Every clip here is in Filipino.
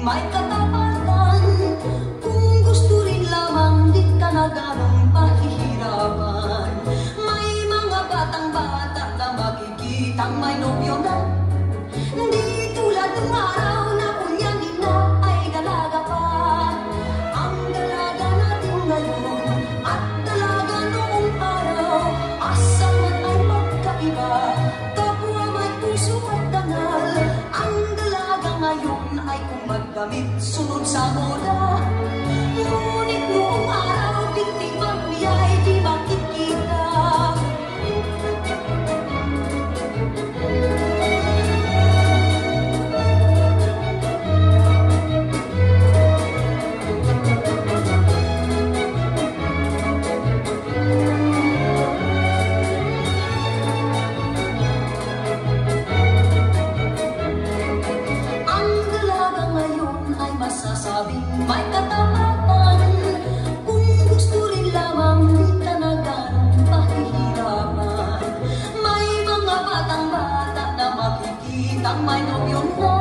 may katapatan. Kung gusto rin lamang di ka na ganong pahihirapan. May mga batang-bata na makikitang may nobyo na. Di tulad ng araw na kunyanin na ay dalaga pa. Ang dalaga natin ngayon at dalaga noong araw, asa man ay magkaiba, kapwa may puso at dangal. Ang dalaga ngayon ay kung magdamit sunod sa moda. Ngunit noong araw, biktimang biyay di makikita. Masasabing may katapatan. Kung gusto rin lamang di ka na ganong pahihirapan. May mga batang-bata na makikitang may nobyo na.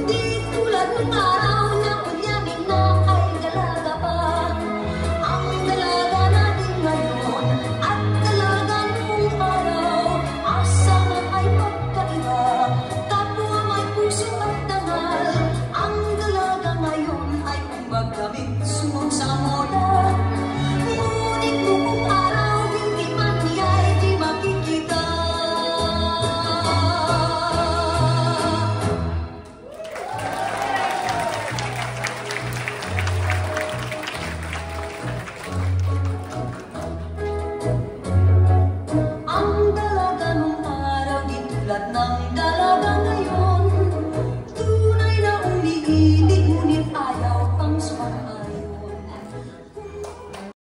Di tulad ng araw na kunyanin na ay dalaga pa. Ang dalaga natin ngayon at dalaga noong araw, asa man ay magkaiba, kapwa may puso at dangal. Ang dalaga ngayon ay kung magdamit sunod sa moda. Ngunit noong araw, biktiman niya ay di makikita. Ang dalaga noong araw di tulad ng dalaga ngayon.